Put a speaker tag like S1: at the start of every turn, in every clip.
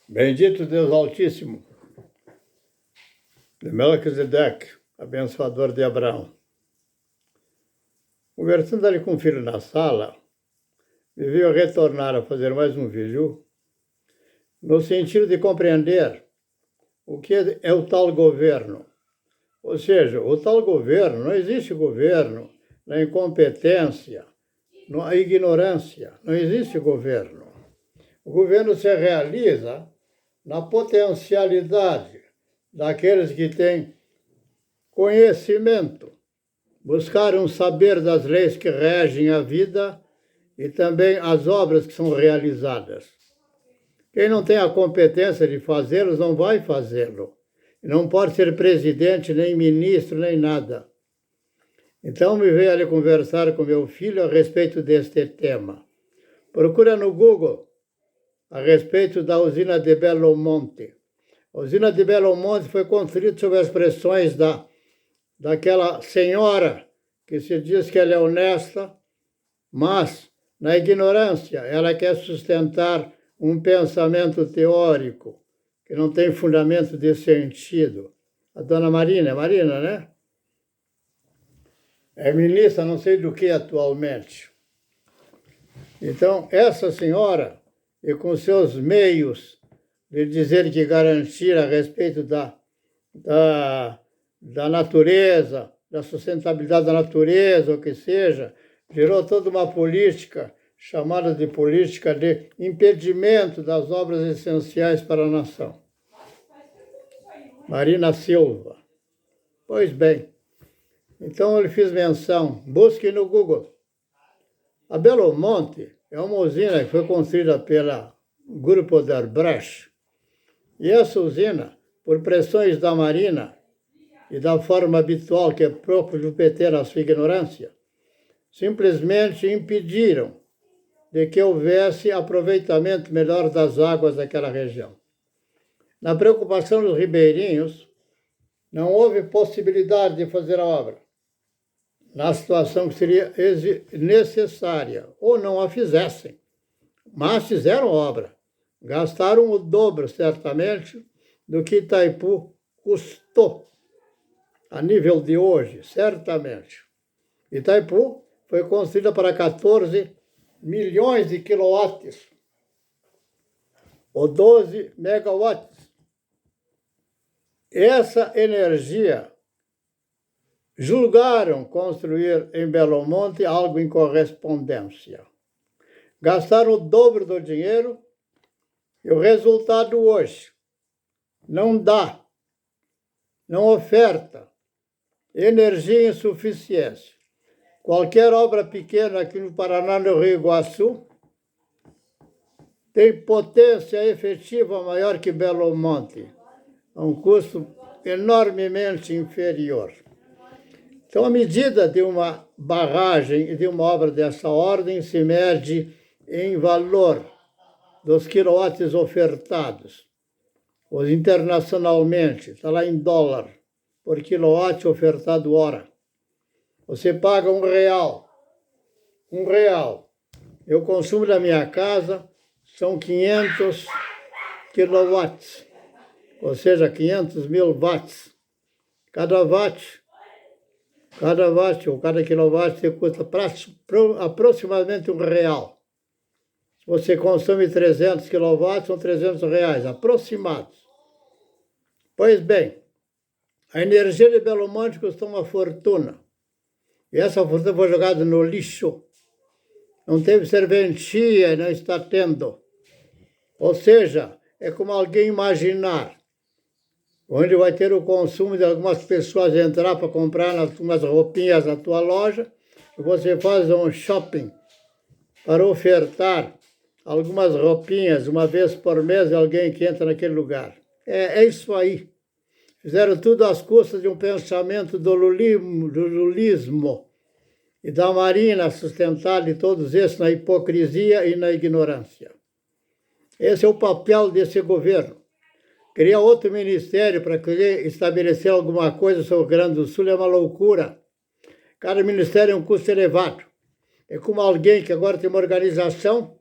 S1: Bendito Deus Altíssimo, de Melquisedeque, abençoador de Abraão. Conversando ali com o filho na sala, me veio retornar a fazer mais um vídeo no sentido de compreender o que é o tal governo. Ou seja, o tal governo, não existe governo na incompetência, na ignorância, não existe governo. O governo se realiza na potencialidade daqueles que têm conhecimento, buscaram saber das leis que regem a vida e também as obras que são realizadas. Quem não tem a competência de fazê-los não vai fazê-lo. Não pode ser presidente, nem ministro, nem nada. Então me veio ali conversar com meu filho a respeito deste tema. Procura no Google a respeito da usina de Belo Monte. A usina de Belo Monte foi construída sob as pressões daquela senhora que se diz que ela é honesta, mas, na ignorância, ela quer sustentar um pensamento teórico que não tem fundamento de sentido. A dona Marina, né? É ministra não sei do que atualmente. Então, essa senhora, e com seus meios de dizer que garantir a respeito da natureza, da sustentabilidade da natureza, ou que seja, gerou toda uma política chamada de política de impedimento das obras essenciais para a nação. Marina Silva. Pois bem, então ele fez menção, busque no Google. A Belo Monte é uma usina que foi construída pela Grupo Odebrecht. E essa usina, por pressões da Marina e da forma habitual que é próprio do PT na sua ignorância, simplesmente impediram de que houvesse aproveitamento melhor das águas daquela região. Na preocupação dos ribeirinhos, não houve possibilidade de fazer a obra, na situação que seria necessária, ou não a fizessem, mas fizeram obra. Gastaram o dobro, certamente, do que Itaipu custou, a nível de hoje, certamente. Itaipu foi construída para 14 milhões de quilowatts, ou 12 megawatts. Essa energia julgaram construir em Belo Monte algo em correspondência. Gastaram o dobro do dinheiro e o resultado hoje não dá, não oferta energia insuficiente. Qualquer obra pequena aqui no Paraná, no Rio Iguaçu, tem potência efetiva maior que Belo Monte, a um custo enormemente inferior. Então, a medida de uma barragem e de uma obra dessa ordem se mede em valor dos quilowatts ofertados. Os internacionalmente, está lá em dólar, por quilowatt ofertado hora. Você paga R$1. R$1. Eu consumo na minha casa são 500 quilowatts, ou seja, 500 mil watts. Cada watt ou cada quilowatt custa aproximadamente R$1. Se você consome 300 quilowatts, são R$300, aproximados. Pois bem, a energia de Belo Monte custou uma fortuna. E essa fortuna foi jogada no lixo. Não teve serventia e não está tendo. Ou seja, é como alguém imaginar, onde vai ter o consumo de algumas pessoas entrar para comprar umas roupinhas na tua loja, e você faz um shopping para ofertar algumas roupinhas uma vez por mês de alguém que entra naquele lugar. É isso aí. Fizeram tudo às custas de um pensamento do lulismo e da Marina sustentada de todos esses na hipocrisia e na ignorância. Esse é o papel desse governo. Criar outro ministério para querer estabelecer alguma coisa sobre o Rio Grande do Sul é uma loucura. Cada ministério é um custo elevado. É como alguém que agora tem uma organização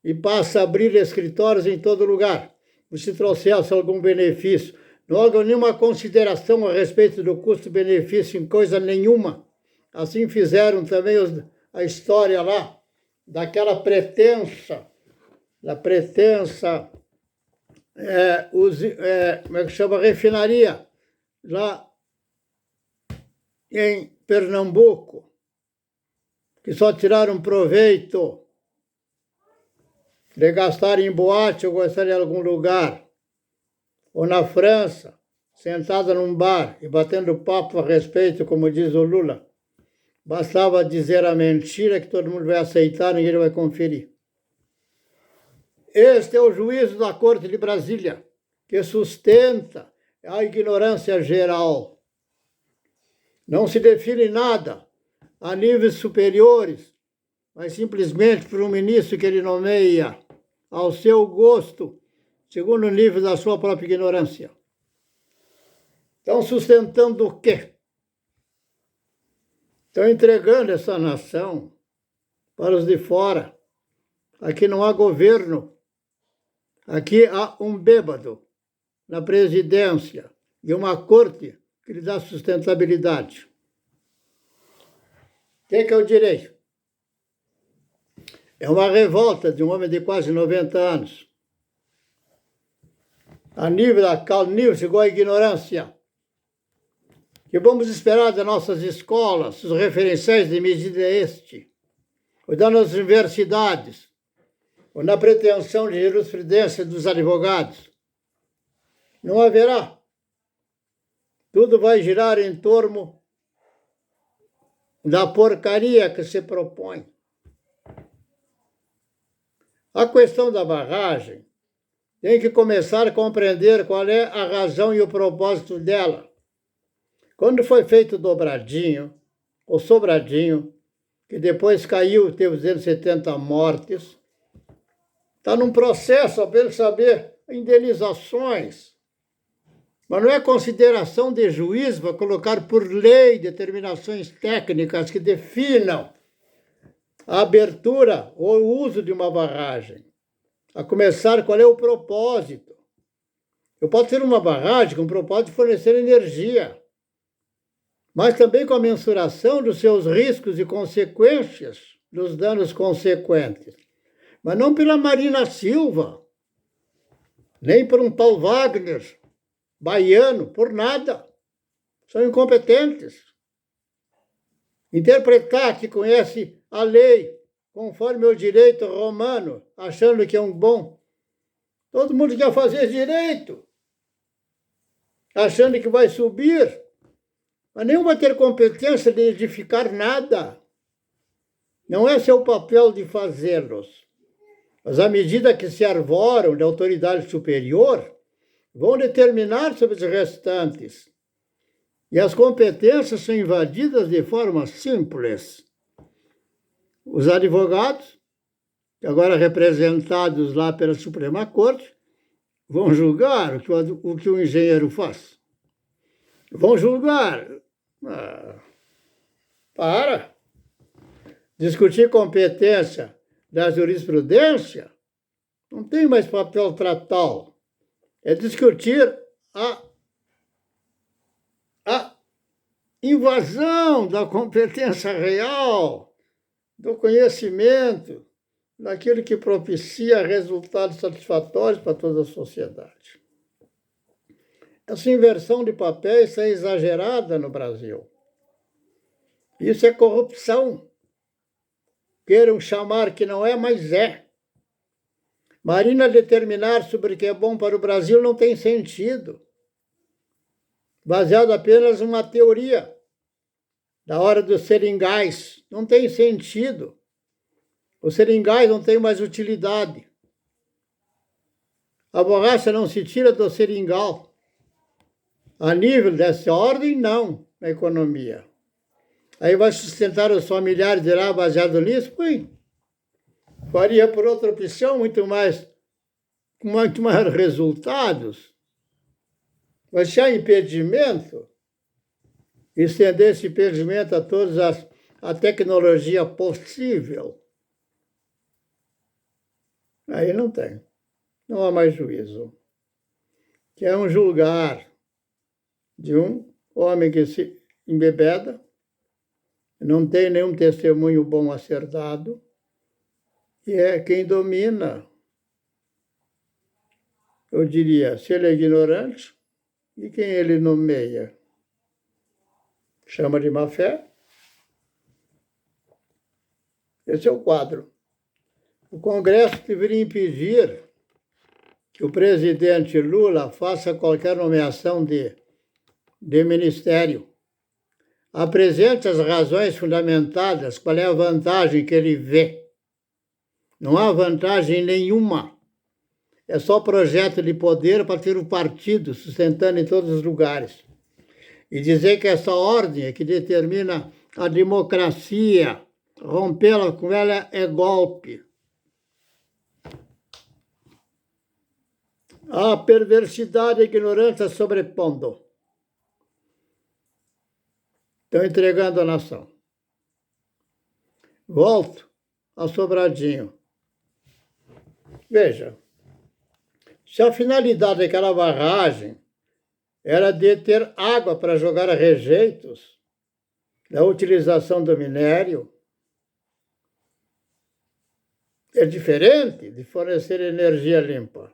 S1: e passa a abrir escritórios em todo lugar. se trouxesse algum benefício. Não houve nenhuma consideração a respeito do custo-benefício em coisa nenhuma. Assim fizeram também a história lá daquela pretensa como é que chama, refinaria lá em Pernambuco, que só tiraram proveito de gastar em boate ou gastar em algum lugar, ou na França, sentada num bar e batendo papo a respeito, como diz o Lula. Bastava dizer a mentira que todo mundo vai aceitar, ninguém vai conferir. Este é o juízo da Corte de Brasília, que sustenta a ignorância geral. Não se define nada a níveis superiores, mas simplesmente por um ministro que ele nomeia ao seu gosto, segundo o nível da sua própria ignorância. Estão sustentando o quê? Estão entregando essa nação para os de fora. Aqui não há governo. Aqui há um bêbado na presidência e uma corte que lhe dá sustentabilidade. O que eu direi? É uma revolta de um homem de quase 90 anos. A nível chegou a ignorância. Que vamos esperar das nossas escolas, os referenciais de medida este, ou das universidades, ou na pretensão de jurisprudência dos advogados? Não haverá. Tudo vai girar em torno da porcaria que se propõe. A questão da barragem tem que começar a compreender qual é a razão e o propósito dela. Quando foi feito o Dobradinho, ou Sobradinho, que depois caiu, teve 270 mortes, está num processo para ele saber indenizações. Mas não é consideração de juiz para colocar por lei determinações técnicas que definam a abertura ou o uso de uma barragem. A começar, qual é o propósito. Eu posso ter uma barragem com o propósito de fornecer energia, mas também com a mensuração dos seus riscos e consequências dos danos consequentes. Mas não pela Marina Silva, nem por um tal Wagner baiano, por nada. São incompetentes. Interpretar que conhece a lei conforme o direito romano, achando que é um bom. Todo mundo quer fazer direito, achando que vai subir, mas nenhum vai ter competência de edificar nada. Não é seu papel de fazê-los. Mas à medida que se arvoram da autoridade superior, vão determinar sobre os restantes. E as competências são invadidas de forma simples. Os advogados, agora representados lá pela Suprema Corte, vão julgar o que o engenheiro faz. Vão julgar. Para. Discutir competência da jurisprudência não tem mais papel para tal. É discutir a invasão da competência real, do conhecimento, daquilo que propicia resultados satisfatórios para toda a sociedade. Essa inversão de papéis é exagerada no Brasil. Isso é corrupção. Queiram chamar que não é, mas é. Marina determinar sobre o que é bom para o Brasil não tem sentido. Baseado apenas em uma teoria da hora dos seringais. Não tem sentido. Os seringais não têm mais utilidade. A borracha não se tira do seringal. A nível dessa ordem, não, na economia. Aí vai sustentar os familiares de lá baseado nisso? Ui. Faria por outra opção com muito mais resultados. Mas se há impedimento, estender esse impedimento a toda a tecnologia possível, aí não tem. Não há mais juízo. que é um julgar de um homem que se embebeda, não tem nenhum testemunho bom a ser dado, e é quem domina, eu diria, se ele é ignorante, e quem ele nomeia? Chama de má fé. Esse é o quadro. O Congresso deveria impedir que o presidente Lula faça qualquer nomeação de ministério. Apresente as razões fundamentadas, qual é a vantagem que ele vê. Não há vantagem nenhuma. É só projeto de poder para ter o partido sustentando em todos os lugares. E dizer que essa ordem é que determina a democracia, rompê-la com ela é golpe. A perversidade e a ignorância sobrepondo. Estão entregando a nação. Volto a Sobradinho. Veja, se a finalidade daquela barragem era de ter água para jogar a rejeitos da utilização do minério, é diferente de fornecer energia limpa.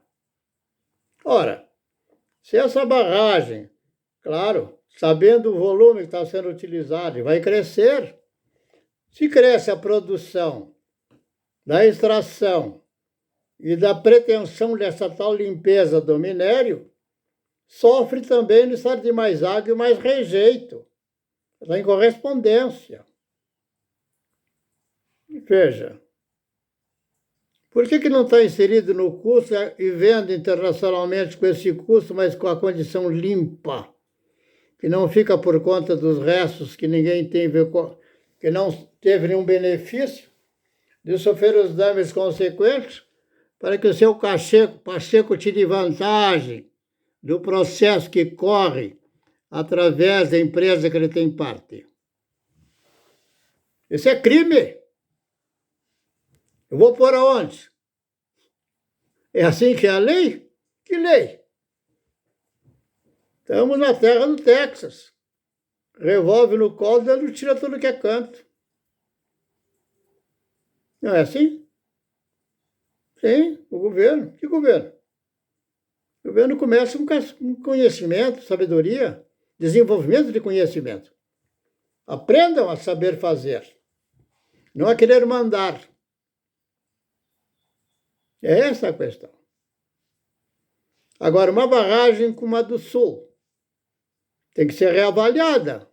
S1: Ora, se essa barragem, claro, sabendo o volume que está sendo utilizado, vai crescer, se cresce a produção da extração e da pretensão dessa tal limpeza do minério, sofre também necessidade de mais água e mais rejeito. Está em correspondência. Veja, por que não está inserido no custo e vende internacionalmente com esse custo, mas com a condição limpa, que não fica por conta dos restos que ninguém tem, que não teve nenhum benefício de sofrer os danos consequentes, para que o seu Pacheco tire vantagem do processo que corre através da empresa que ele tem parte. Isso é crime. Eu vou por aonde? É assim que é a lei? Que lei? Estamos na terra do Texas. Revolve no colo e ele tira tudo que é canto. Não é assim? Sim, o governo. Que governo? O governo começa com conhecimento, sabedoria, desenvolvimento de conhecimento. Aprendam a saber fazer, não a querer mandar. É essa a questão. Agora, uma barragem como a do Sul tem que ser reavaliada.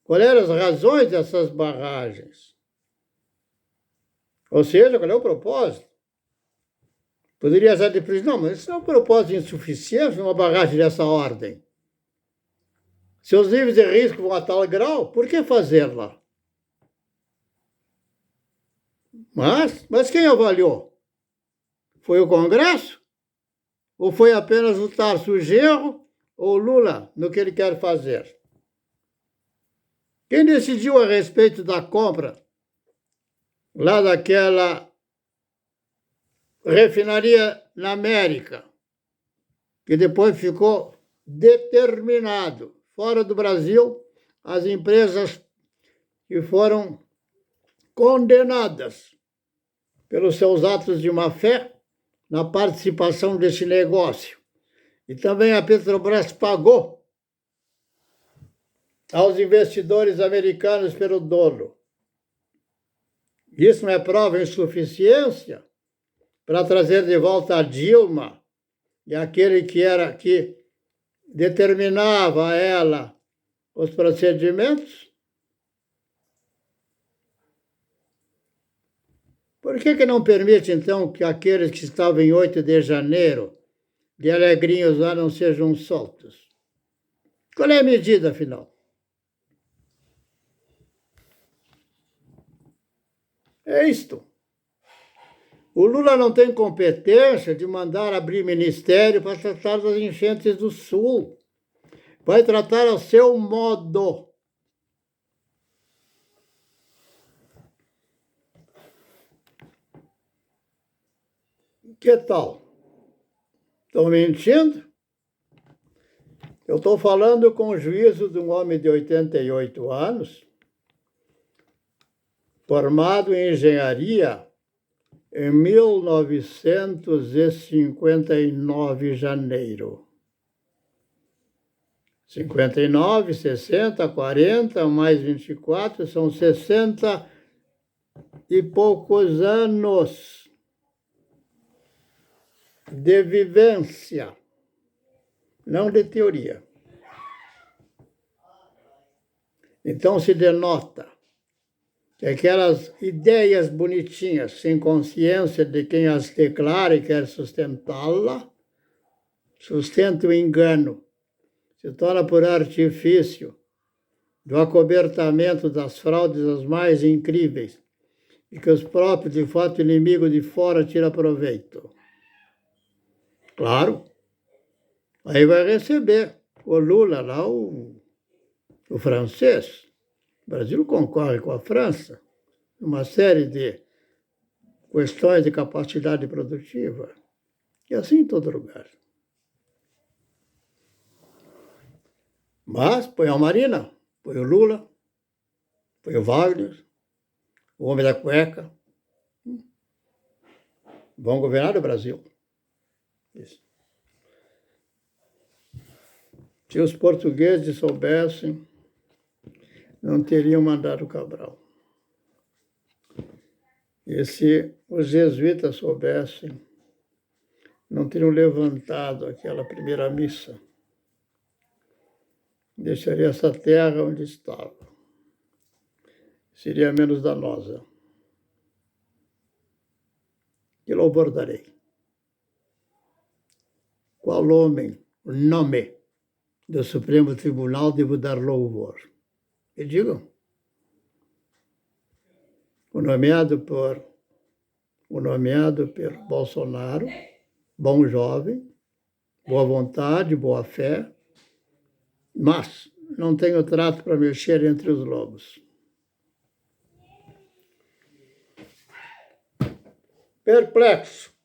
S1: Quais eram as razões dessas barragens? Ou seja, qual é o propósito? Poderia já depois, não, mas isso não é um propósito insuficiente numa barragem dessa ordem. Se os níveis de risco vão a tal grau, por que fazê-la? Mas quem avaliou? Foi o Congresso? Ou foi apenas o Tarso Genro ou o Lula no que ele quer fazer? Quem decidiu a respeito da compra lá daquela refinaria na América, que depois ficou determinado, fora do Brasil, as empresas que foram condenadas pelos seus atos de má-fé na participação desse negócio. E também a Petrobras pagou aos investidores americanos pelo dolo. Isso não é prova em insuficiência para trazer de volta a Dilma e aquele que determinava a ela os procedimentos? Por que não permite, então, que aqueles que estavam em 8 de janeiro, de alegrinhos lá, não sejam soltos? Qual é a medida, afinal? É isto. O Lula não tem competência de mandar abrir ministério para tratar das enchentes do Sul. Vai tratar a seu modo. Que tal? Estão mentindo? Eu estou falando com o juízo de um homem de 88 anos, formado em engenharia em 1959, janeiro. 59, 60, 40, mais 24, são 60 e poucos anos de vivência, não de teoria. Então se denota que aquelas ideias bonitinhas, sem consciência de quem as declara e quer sustentá-la, sustenta o engano, se torna por artifício do acobertamento das fraudes as mais incríveis e que os próprios, de fato, inimigo de fora tira proveito. Claro, aí vai receber o Lula lá, o francês. O Brasil concorre com a França uma série de questões de capacidade produtiva. E assim em todo lugar. Mas põe a Marina, põe o Lula, põe o Wagner, o homem da cueca. Vão governar o Brasil. Isso. Se os portugueses soubessem, não teriam mandado Cabral. E se os jesuítas soubessem, não teriam levantado aquela primeira missa. Deixaria essa terra onde estava. Seria menos danosa. Que louvor darei. Qual homem, o nome do Supremo Tribunal devo dar louvor? E digam. O nomeado por Bolsonaro, bom jovem, boa vontade, boa fé, mas não tenho trato para mexer entre os lobos. Perplexo.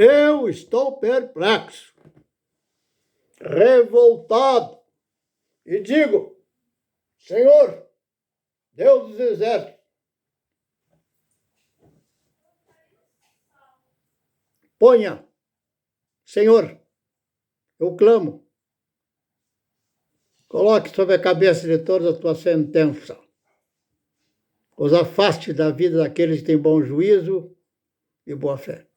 S1: Eu estou perplexo, revoltado, e digo, Senhor, Deus dos exércitos, ponha, Senhor, eu clamo, coloque sobre a cabeça de todos a tua sentença, os afaste da vida daqueles que têm bom juízo e boa fé.